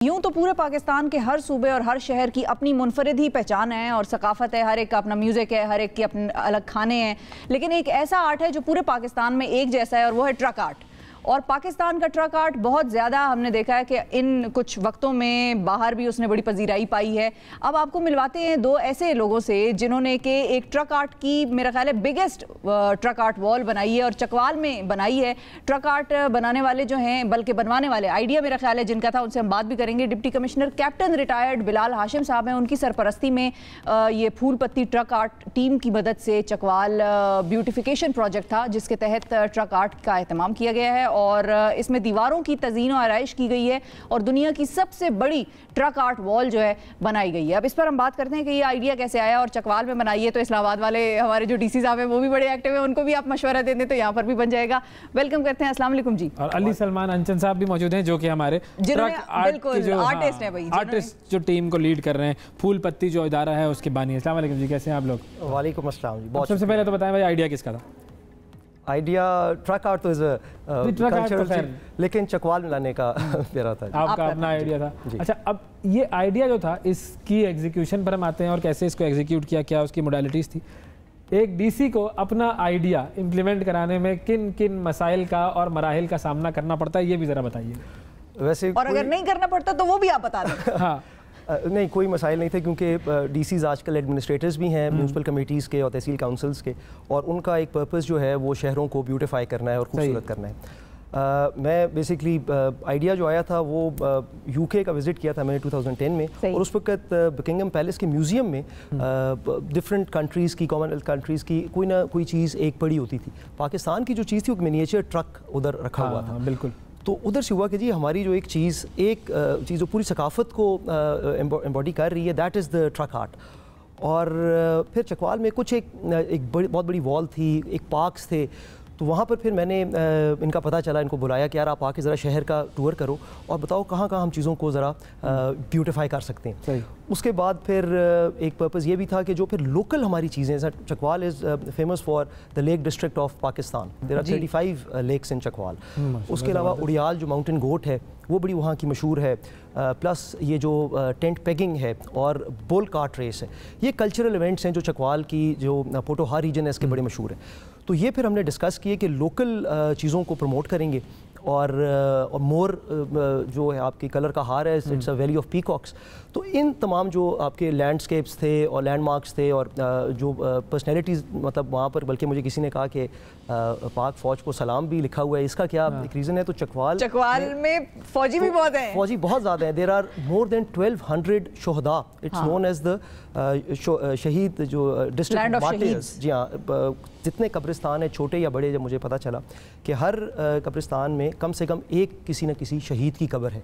यूँ तो पूरे पाकिस्तान के हर सूबे और हर शहर की अपनी मुनफरिद ही पहचान है और सकाफत है, हर एक का अपना म्यूज़िक है, हर एक के अपने अलग खाने हैं, लेकिन एक ऐसा आर्ट है जो पूरे पाकिस्तान में एक जैसा है और वो है ट्रक आर्ट। और पाकिस्तान का ट्रक आर्ट बहुत ज़्यादा हमने देखा है कि इन कुछ वक्तों में बाहर भी उसने बड़ी पजीराई पाई है। अब आपको मिलवाते हैं दो ऐसे लोगों से जिन्होंने कि एक ट्रक आर्ट की मेरा ख्याल है बिगेस्ट ट्रक आर्ट वॉल बनाई है और चकवाल में बनाई है। ट्रक आर्ट बनाने वाले जो हैं, बल्कि बनवाने वाले, आइडिया मेरा ख्याल है जिनका था, उनसे हम बात भी करेंगे। Deputy commissioner captain retired Bilal Hashim साहब हैं, उनकी सरपरस्ती में ये फूल पत्ती ट्रक आर्ट टीम की मदद से चकवाल ब्यूटिफिकेशन प्रोजेक्ट था जिसके तहत ट्रक आर्ट का एहतमाम किया गया है और इसमें दीवारों की तज़ीन और आराइश की गई है और दुनिया की सबसे बड़ी ट्रक आर्ट वॉल जो है बनाई गई है। अब इस पर हम बात करते हैं कि ये आइडिया कैसे आया और चकवाल में बनाई है तो इस्लामाबाद वाले हमारे जो डीसी साहब हैं वो भी बड़े एक्टिव हैं, उनको भी आप मशवरा दे दें तो यहाँ पर भी बन जाएगा। वेलकम करते हैं। अस्सलाम वालेकुम जी। और अली सलमान अंचन साहब भी मौजूद हैं जो कि हमारे ट्रक आर्ट के जो आर्टिस्ट हैं भाई, आर्टिस्ट जो टीम को लीड कर रहे हैं, फूल पत्ती जो इदारा है उसके बानी। अस्सलाम वालेकुम जी, कैसे हैं आप लोग? वालेकुम अस्सलाम जी। सबसे पहले तो बताएं भाई आइडिया किसका था? आइडिया ट्रक आर्ट तो कल्चरल, लेकिन चकवाल में लाने का मेरा था। आपका अपना आइडिया था? अच्छा, अब ये आइडिया जो था इसकी एग्जीक्यूशन पर हम आते हैं और कैसे इसको एग्जीक्यूट किया, क्या उसकी मोडालिटीज़ थी। एक डीसी को अपना आइडिया इम्प्लीमेंट कराने में किन किन मसाइल का और मराहिल का सामना करना पड़ता है, ये भी ज़रा बताइए। वैसे और अगर नहीं करना पड़ता तो वो भी आप बता दें। हाँ, नहीं कोई मसाइल नहीं थे क्योंकि डीसीज़ आजकल एडमिनिस्ट्रेटर्स भी हैं म्यूनसिपल कमेटीज़ के और तहसील काउंसिल्स के, और उनका एक पर्पस जो है वो शहरों को ब्यूटिफाई करना है और खूबसूरत करना है। मैं बेसिकली आइडिया जो आया था वो यूके का विज़िट किया था मैंने 2010 में, और उस वक्त बकिंगम पैलेस के म्यूज़ियम में डिफरेंट कंट्रीज़ की, कॉमनवेल्थ कंट्रीज़ की कोई ना कोई चीज़ एक पड़ी होती थी। पाकिस्तान की जो चीज़ थी वो मिनिएचर ट्रक उधर रखा हुआ था। बिल्कुल। तो उधर से हुआ कि जी हमारी जो एक चीज़ जो पूरी सकाफ़त को एम्बॉडी कर रही है, that is the truck art. और फिर चकवाल में कुछ एक बहुत बड़ी वॉल थी, एक पार्क्स थे, तो वहाँ पर फिर मैंने इनका पता चला, इनको बुलाया कि यार आप आके ज़रा शहर का टूर करो और बताओ कहाँ कहाँ हम चीज़ों को ज़रा ब्यूटिफाई कर सकते हैं। उसके बाद फिर एक पर्पज़ ये भी था कि जो फिर लोकल हमारी चीज़ें, Chakwal is famous for the lake district of Pakistan, there are 35 lakes in Chakwal. उसके अलावा उड़ियाल जो माउंटेन गोट है वो बड़ी वहाँ की मशहूर है, प्लस ये जो टेंट पेगिंग है और बुल कार्ट रेस है, ये कल्चरल इवेंट्स हैं जो चकवाल की जो पोटोहा रीजन है इसके बड़े मशहूर है। तो ये फिर हमने डिस्कस किए कि लोकल चीज़ों को प्रमोट करेंगे और मोर जो है आपकी कलर का हार है, it's a valley of peacocks. तो इन तमाम जो आपके लैंडस्केप्स थे और लैंडमार्क्स थे और जो पर्सनैलिटीज़, मतलब वहाँ पर बल्कि मुझे किसी ने कहा कि पाक फ़ौज को सलाम भी लिखा हुआ है, इसका क्या एक रीज़न है? तो चकवाल में फ़ौजी भी बहुत हैं, फ़ौजी बहुत ज़्यादा हैं। देयर आर मोर देन 1200 शोहदा, इट्स नोन एज द शहीद जो डिस्ट्रिक्ट मार्टियर्स। जी हाँ, जितने कब्रिस्तान हैं छोटे या बड़े, जब मुझे पता चला कि हर कब्रिस्तान में कम से कम एक किसी न किसी शहीद की कब्र है,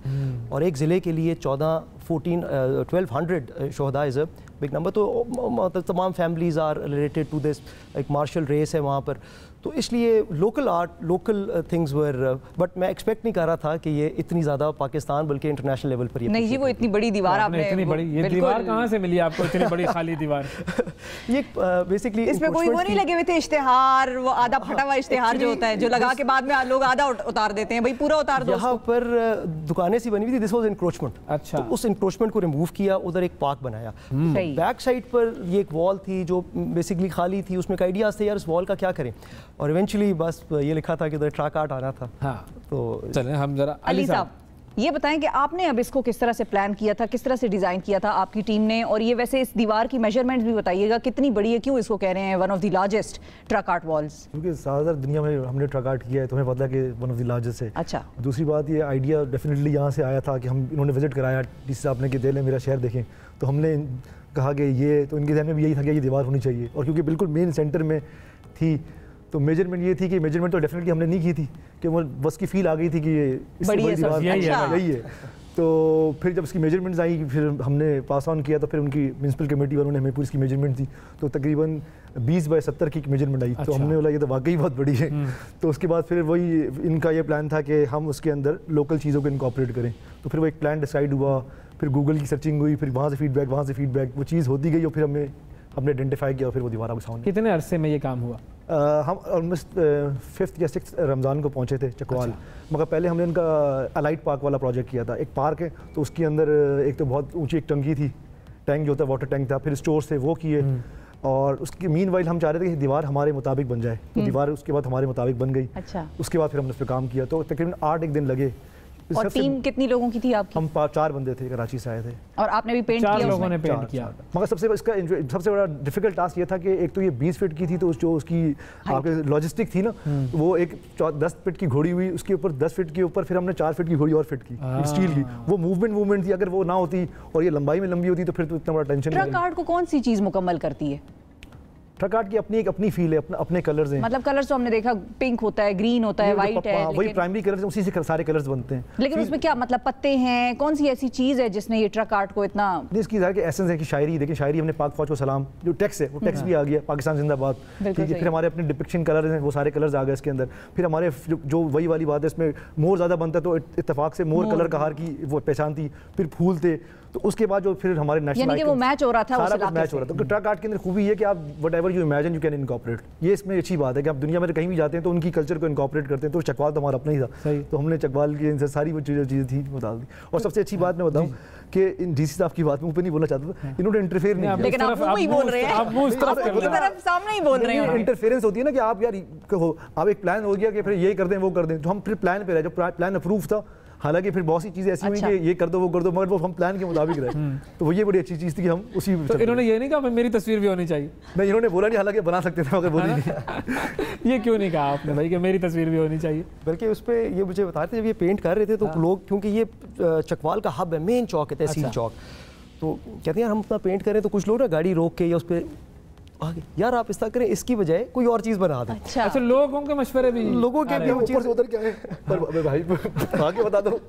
और एक ज़िले के लिए 1200 शोहदा इज़ अ बिग नंबर। तो तमाम families are related to this, एक मार्शल रेस है वहाँ पर, तो इसलिए local art, local things were, but मैं एक्सपेक्ट नहीं कर रहा था कि ये इतनी ज़्यादा पाकिस्तान बल्कि इंटरनेशनल लेवल पर। नहीं जी, वो इतनी बड़ी दीवार आपने इतनी बड़ी, ये दीवार कहाँ से मिली आपको, इतनी बड़ी खाली दीवार? ये बेसिकली इसमें कोई वो नहीं लगे हुए थे इश्तिहार, वो आधा फटा हुआ इश्तिहार जो होता है जो लगा के बाद में लोग आधा उतार देते हैं, भाई पूरा उतार दो। यहाँ पर दुकानें सी बनी हुई थी, दिस वाज एनक्रोचमेंट। अच्छा, तो उस एनक्रोचमेंट को रिमूव किया, उधर एक पार्क बनाया। बैक साइड पर ये एक वॉल थी जो बेसिकली खाली थी, उसमें आइडियाज थे यार इस वॉल का क्या करें, और इवेंचुअली बस ये लिखा था कि उधर ट्रक आर्ट आना था। हाँ, तो चलें हम जरा अली साहब ये बताएं कि आपने अब इसको किस तरह से प्लान किया था, किस तरह से डिज़ाइन किया था आपकी टीम ने, और ये वैसे इस दीवार की मेजरमेंट भी बताइएगा कितनी बड़ी है, क्यों इसको कह रहे हैं one of the largest truck art walls? क्योंकि ज़्यादातर दुनिया में हमने ट्रक आर्ट किया है तो हमें पता है कि वन ऑफ द लार्जेस्ट है। अच्छा, दूसरी बात ये आइडिया डेफिनेटली यहाँ से आया था कि हम, इन्होंने विजिट कराया डीसी साहब ने कि दे लें मेरा शहर देखें, तो हमने कहा कि ये, तो इनके ध्यान में भी यही था कि ये दीवार होनी चाहिए, और क्योंकि बिल्कुल मेन सेंटर में थी तो मेजरमेंट ये थी कि मेजरमेंट तो डेफिनेटली हमने नहीं की थी कि वो बस की फील आ गई थी कि ये बड़ी दीवार यही है। तो फिर जब उसकी मेजरमेंट्स आई, फिर हमने पास ऑन किया, तो फिर उनकी म्यूनसिपल कमेटी वालों ने हमें पूरी इसकी मेजरमेंट दी, तो तकरीबन 20 बाय 70 की मेजरमेंट आई। तो हमने बोला ये तो वाकई बहुत बड़ी है। तो उसके बाद फिर वही इनका ये प्लान था कि हम उसके अंदर लोकल चीज़ों को इनकॉर्पोरेट करें। तो फिर वो एक प्लान डिसाइड हुआ, फिर गूगल की सर्चिंग हुई, फिर वहाँ से फीडबैक, वो चीज़ होती गई और फिर हमने आइडेंटिफाई किया और फिर वो दीवार के सामने। कितने अरसे में ये काम हुआ? हम ऑलमोस्ट 5th या 6th रमज़ान को पहुँचे थे चकवाल। मगर पहले हमने इनका अलाइट पार्क वाला प्रोजेक्ट किया था। एक पार्क है तो उसके अंदर एक तो बहुत ऊंची एक टंकी थी, टैंक जो होता है वाटर टैंक था, फिर स्टोर से वो किए और उसकी मीनवाइल हम चाह रहे थे कि दीवार हमारे मुताबिक बन जाए, तो दीवार उसके बाद हमारे मुताबिक बन गई। अच्छा। उसके बाद फिर हमने उस पर काम किया, तो तकरीबन 8 एक दिन लगे। और टीम कितनी लोगों की थी आपकी? हम 4 बंदे थे, कराची से आए थे। और आपने भी पेंट किया? 4 लोगों ने पेंट किया। मगर सबसे बड़ा डिफिकल्ट टास्क ये था कि एक तो ये 20 फीट की थी, तो जो उसकी आपके लॉजिस्टिक थी ना, वो एक 10 फीट की घोड़ी हुई, उसके ऊपर 10 फीट के ऊपर फिर हमने 4 फीट की घोड़ी और फिट की स्टील की। वो मूवमेंट थी, अगर वो ना होती और ये लंबाई में लंबी होती तो फिर तो इतना बड़ा टेंशन। ट्रक आर्ट को कौन सी चीज मुकम्मल करती है? ट्रक आर्ट की अपनी फील है, अपने कलर्स हैं। मतलब कलर्स तो हमने देखा पिंक होता है, ग्रीन होता है, वाइट है, वही प्राइमरी कलर्स, उसी से सारे कलर्स बनते हैं। लेकिन उसमें क्या मतलब पत्ते हैं, कौन सी ऐसी चीज है जिसने ये ट्रक आर्ट को इतना? इसकी ज़ाहिर कि एसेंस है कि शायरी, देखिए शायरी हमने पाक फौज को सलाम, जो टेक्स्ट है वो टेक्स्ट भी आ गया, पाकिस्तान जिंदाबाद, ठीक है। फिर हमारे अपने डिपिक्शन कलर्स हैं, वो सारे कलर्स आ गए इसके अंदर। फिर हमारे जो वही वाली बात है, इसमें मोर ज़्यादा बनता है तो इत्तेफाक से मोर कलर कहार की वो पहचान थी। फिर फूल थे, तो उसके बाद जो फिर हमारे नेशनल यानी कि वो मैच हो रहा था, सारा कुछ मैच हो रहा था। तो ट्रक आर्ट के अंदर खूबी है कि आप whatever you imagine you can incorporate. ये इसमें अच्छी बात है कि आप दुनिया में कहीं भी जाते हैं तो उनकी कल्चर को इनकॉर्पोरेट करते हैं। तो चकवाल तो हमारा अपना ही था, तो हमने चकवाल की सारी वो चीज़ें थी बता दी। और सबसे अच्छी बात मैं बताऊँ कि इन डीसी साहब की बात मैं ऊपर नहीं बोलना चाहता था, इन्होंने इंटरफेयर नहीं किया। लेकिन आप वही बोल रहे हैं, आप उस तरफ सामने ही बोल रहे हैं। इंटरफेरेंस होती है ना कि आप यार आप एक प्लान हो गया कि फिर ये कर दें वो कर दें, तो हम फिर प्लान पे रहे, जो प्लान अप्रूव था। हालांकि फिर बहुत सी चीज़ें ऐसी हुई कि ये कर दो वो कर दो, मगर वो हम प्लान के मुताबिक रहे। तो वो ये बड़ी अच्छी चीज़ थी कि हम उसी। तो इन्होंने ये नहीं कहा मेरी तस्वीर भी होनी चाहिए? नहीं, इन्होंने बोला नहीं, हालांकि बना सकते थे मगर बोली नहीं। ये क्यों नहीं कहा आपने भाई कि मेरी तस्वीर भी होनी चाहिए? बल्कि उस पर ये मुझे बता रहे थे, जब ये पेंट कर रहे थे तो लोग, क्योंकि ये चकवाल का हब है, मेन चौक है, तहसील चौक, तो कहते हैं हम अपना पेंट करें तो कुछ लोग ना गाड़ी रोक के या उस पर आगे, यार आप इस तरह करें, इसकी बजाय कोई और चीज़ बना दें। अच्छा, लोगों के मशवरे भी, लोगों के भी ऊपर से उधर क्या है पर भाई आगे बता दो।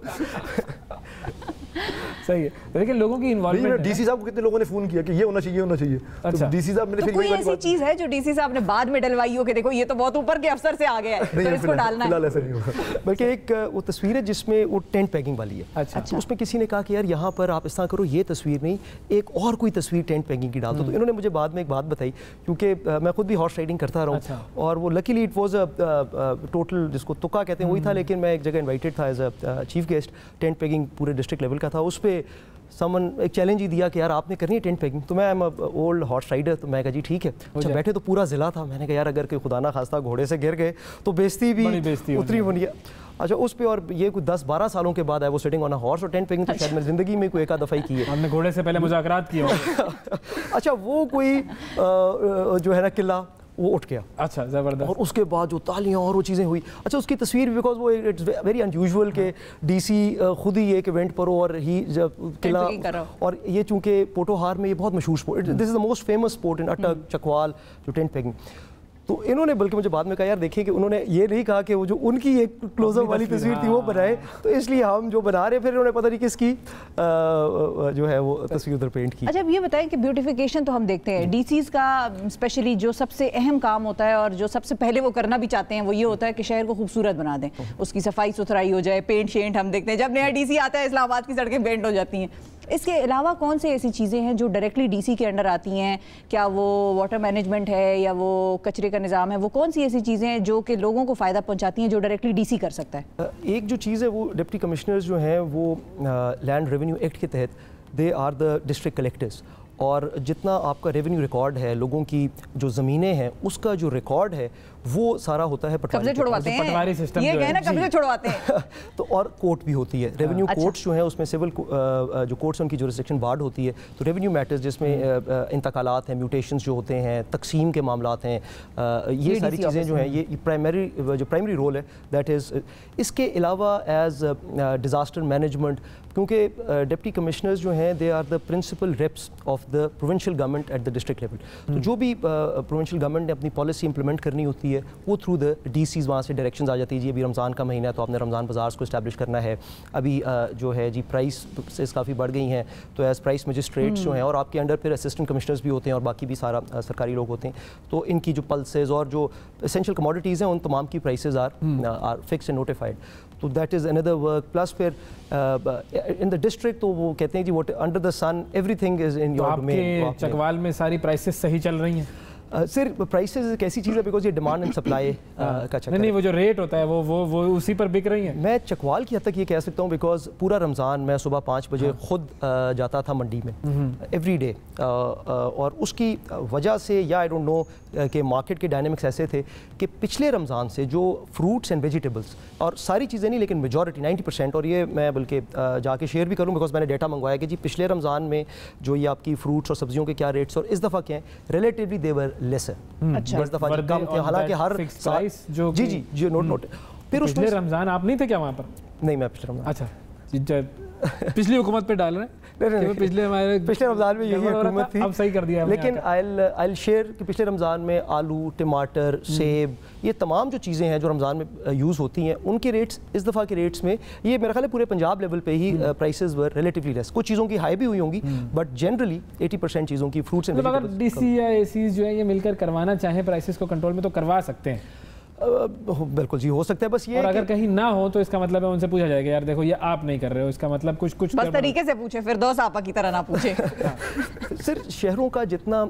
सही है, लेकिन लोगों की इन्वॉल्वमेंट। डीसी साहब को कितने लोगों ने फोन किया कि ये होना चाहिए, होना चाहिए। अच्छा। तो डीसी साहब मैंने तो कोई ऐसी चीज है जो डीसी साहब ने बाद में डलवाई हो कि देखो ये तो बहुत ऊपर के अफसर से आ गया है, तो इसको डालना है? ऐसा नहीं होगा। बल्कि एक वो तस्वीर है जिसमें वो टेंट पैकिंग वाली है। अच्छा। तो उसमें किसी ने कहा कि यार यहाँ पर आप इस तरह करो, ये तस्वीर नहीं एक और कोई तस्वीर टेंट पैकिंग की डाल दो। तो इन्होंने मुझे बाद में एक बात बताई, क्योंकि मैं खुद भी हॉर्स राइडिंग करता रहा हूँ, और वो लकीली इट वाज टोटल जिसको तुक्का कहते हैं वही था, लेकिन मैं एक जगह इन्वाइटेड था as a chief guest. Tent pegging पूरे डिस्ट्रिक्ट लेवल का था, उस पर समन एक चैलेंज ही दिया कि यार आपने करनी है टेंट पैकिंग। तो मैं ओल्ड हॉर्स राइडर, तो मैं कहा जी ठीक है। अच्छा, बैठे तो पूरा ज़िला था, मैंने कहा यार अगर कोई खुदा ना खास्ता घोड़े से गिर गए तो बेइज्जती भी उतनी बनी है। अच्छा, उस पे और ये कोई 10-12 सालों के बाद है वो सिटिंग ऑन अ हॉर्स, और टेंट पैकिंग तो शायद मेरी ज़िंदगी में कोई एक आध दफ़ा ही की है। हमने घोड़े से पहले मुज़ाकरात किए। अच्छा, वो कोई जो है ना किला वो उठ गया। अच्छा, ज़बरदस्त। और उसके बाद जो तालियां और वो चीज़ें हुई। अच्छा, उसकी तस्वीर बिकॉज वो इट्स वेरी अनयूजुअल के डीसी खुद ही एक इवेंट पर हो और ही जब किला, और ये चूंकि पोटोहार में ये बहुत मशहूर sport, this is the most famous sport in Attock Chakwal, जो टेंट पैकिंग। तो इन्होंने बल्कि मुझे बाद में कहा यार देखिए कि उन्होंने ये नहीं कहा कि वो जो उनकी एक क्लोजअप वाली तस्वीर थी वो बनाए, तो इसलिए हम जो बना रहे, फिर इन्होंने पता नहीं किसकी जो है वो तस्वीर उधर पेंट की। अच्छा, अब ये बताएं कि ब्यूटिफिकेशन तो हम देखते हैं डीसीज का स्पेशली जो सबसे अहम काम होता है और जो सबसे पहले वो करना भी चाहते हैं वो ये होता है कि शहर को खूबसूरत बना दें, उसकी सफाई सुथराई हो जाए, पेंट शेंट। हम देखते हैं जब नया डीसी आता है इस्लामाबाद की सड़कें पेंट हो जाती हैं। इसके अलावा कौन से ऐसी चीज़ें हैं जो डायरेक्टली डीसी के अंडर आती हैं? क्या वो वाटर मैनेजमेंट है या वो कचरे का निज़ाम है? वो कौन सी ऐसी चीज़ें हैं जो कि लोगों को फ़ायदा पहुंचाती हैं जो डायरेक्टली डीसी कर सकता है? एक जो चीज़ है वो डिप्टी कमिश्नर्स जो हैं वो लैंड रेवेन्यू एक्ट के तहत they are the district collectors, और जितना आपका रेवेन्यू रिकॉर्ड है, लोगों की जो ज़मीनें हैं उसका जो रिकॉर्ड है वो सारा होता है कब्जे छुड़वाते हैं, पटवारी सिस्टम ये कहना कब्जे छुड़वाते हैं। तो और कोर्ट भी होती है, रेवेन्यू कोर्ट्स जो हैं उसमें सिविल जो कोर्ट्स उनकी जुरिसडिक्शन बार्ड होती है। तो रेवेन्यू मैटर्स जिसमें इंतकालात हैं, म्यूटेशंस जो होते हैं, तकसीम के मामलात हैं, ये सारी चीज़ें जो हैं ये प्राइमरी रोल है दैट इज़। इसके अलावा एज डिज़ास्टर मैनेजमेंट, क्योंकि डिप्टी कमिश्नर्स जो हैं they are the principal reps of the provincial government at the district level. तो जो भी प्रोविंशियल गवर्नमेंट ने अपनी पॉलिसी इंप्लीमेंट करनी होती है वो थ्रू द डीसीज वहाँ से डायरेक्शंस आ जाती है। जी अभी रमज़ान का महीना है तो आपने रमज़ान बाज़ार्स को इस्टेब्लिश करना है। अभी जो है जी प्राइस काफ़ी बढ़ गई हैं, तो एज प्राइस मजिस्ट्रेट्स जो हैं, और आपके अंडर फिर असिस्टेंट कमिश्नर्स भी होते हैं और बाकी भी सारा सरकारी लोग होते हैं। तो इनकी जो पल्सेज और जो एसेंशियल कमोडिटीज़ हैं उन तमाम की prices are fix and notified. तो that is another work. Plus फिर इन द डिस्ट्रिक्ट तो वो कहते हैं जी what under the sun everything is in your domain. Chakwal में सारी प्राइसेस सही चल रही हैं? सर प्राइसेस एक ऐसी चीज़ है बिकॉज ये डिमांड एंड सप्लाई का चक्कर नहीं, वो जो रेट होता है वो उसी पर बिक रही है। मैं चकवाल की हद तक ये कह सकता हूँ बिकॉज पूरा रमज़ान मैं सुबह 5 बजे खुद जाता था मंडी में एवरी डे, और उसकी वजह से या आई डोंट नो कि मार्केट के डायनेमिक्स ऐसे थे कि पिछले रमज़ान से जो फ्रूट्स एंड वेजिटेबल्स और सारी चीज़ें नहीं लेकिन मेजॉरिटी 90%, और ये मैं बल्कि जाके शेयर भी करूँ बिकॉज मैंने डेटा मंगवाया कि जी पिछले रमज़ान में जो ये आपकी फ्रूट्स और सब्जियों के क्या रेट्स और इस दफ़ा क्या है रिलेटिवली देवर लेसर। अच्छा, इस दफ़ा कम थे, हालांकि हर प्राइस जो जी नोट फिर पिछले रमज़ान आप नहीं थे क्या वहाँ पर? नहीं, मैं पिछले रमज़ान। अच्छा, पिछली हुकूमत पे डाल रहे हैं। पिछले रमज़ान में यही हुकूमत थी, अब सही कर दिया। लेकिन आई शेयर कि पिछले रमज़ान में आलू, टमाटर, सेब, ये तमाम जो चीज़ें हैं जो रमज़ान में यूज़ होती हैं उनके रेट्स इस दफ़ा के रेट्स में ये मेरा ख्याल है पूरे पंजाब लेवल पे ही प्राइसेस वर रिलेटिवली लेस। कुछ चीज़ों की हाई भी हुई होंगी बट जनरली 80% चीज़ों की फ्रूट्स एंड अगर डीसी या एसीज जो है ये मिलकर करवाना चाहें प्राइसेस को कंट्रोल में तो करवा सकते हैं। बिल्कुल जी, हो सकता है। बस ये और अगर कहीं ना हो तो इसका मतलब है उनसे पूछा जाएगा यार देखो ये आप नहीं कर रहे हो, इसका मतलब कुछ बस तरीके से पूछे, फिर दोस्त आपा की तरह ना पूछे। सिर्फ शहरों का जितना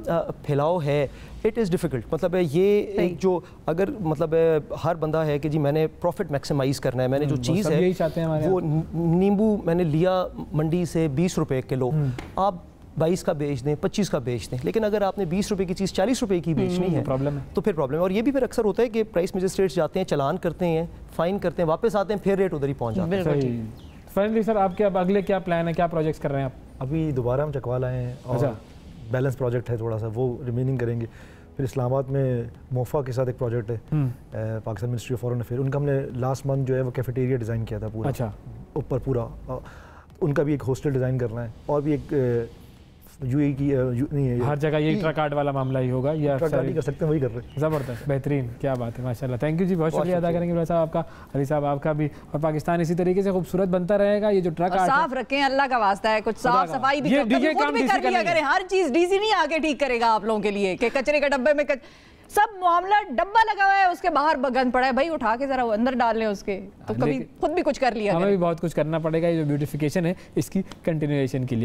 फैलाव है इट इज़ डिफ़िकल्ट, मतलब है ये एक जो अगर मतलब है हर बंदा है कि जी मैंने प्रॉफिट मैक्सिमाइज़ करना है, मैंने जो चीज़ है यही चाहते हैं वो नींबू मैंने लिया मंडी से 20 रुपए किलो, आप 22 का बेच दें, 25 का बेच दें, लेकिन अगर आपने 20 रुपए की चीज़ 40 रुपए की बेचनी है प्रॉब्लम है, तो फिर प्रॉब्लम है। और ये भी फिर अक्सर होता है कि प्राइस मजिस्ट्रेट्स जाते हैं, चालान करते हैं, फाइन करते हैं, वापस आते हैं, फिर रेट उधर ही पहुंच जाता है। फाइनली सर आपके अब अगले क्या प्लान है, क्या प्रोजेक्ट्स कर रहे हैं आप? अभी दोबारा हम चकवाल आए हैं और बैलेंस प्रोजेक्ट है थोड़ा सा, वो रिमेनिंग करेंगे। फिर इस्लामाबाद में मोफा के साथ एक प्रोजेक्ट है, Pakistan ministry of foreign affair, उनका हमने लास्ट मंथ जो है वो कैफेटेरिया डिज़ाइन किया था पूरा। अच्छा, ऊपर पूरा उनका भी एक हॉस्टल डिज़ाइन करना है, और भी एक यूएई की नहीं है, हर जगह ये ट्रक आर्ट वाला मामला ही होगा, या ट्रक आर्ट कर सकते हैं, वही कर रहे हैं। ज़बरदस्त, बेहतरीन, क्या बात है, माशाल्लाह। थैंक यू जी, बहुत शुक्रिया अदा करेंगे भाई साहब आपका, अली साहब आपका भी। और पाकिस्तान इसी तरीके से खूबसूरत बनता रहेगा। ये जो ट्रक आर्ट साफ रखें, अल्लाह का वास्ता है, कुछ साफ सफाई भी कर लिया करें। हर चीज डीसी नहीं आके ठीक करेगा आप लोगों के लिए कि कचरे के डब्बे में सब मामला डब्बा लगा हुआ है, उसके बाहर गंद पड़ा है, भाई उठा के जरा वो अंदर डाल लें उसके, तो कभी खुद भी कुछ कर लिया। हमें भी बहुत कुछ करना पड़ेगा, ये जो ब्यूटिफिकेशन है इसकी कंटिन्यूएशन के लिए।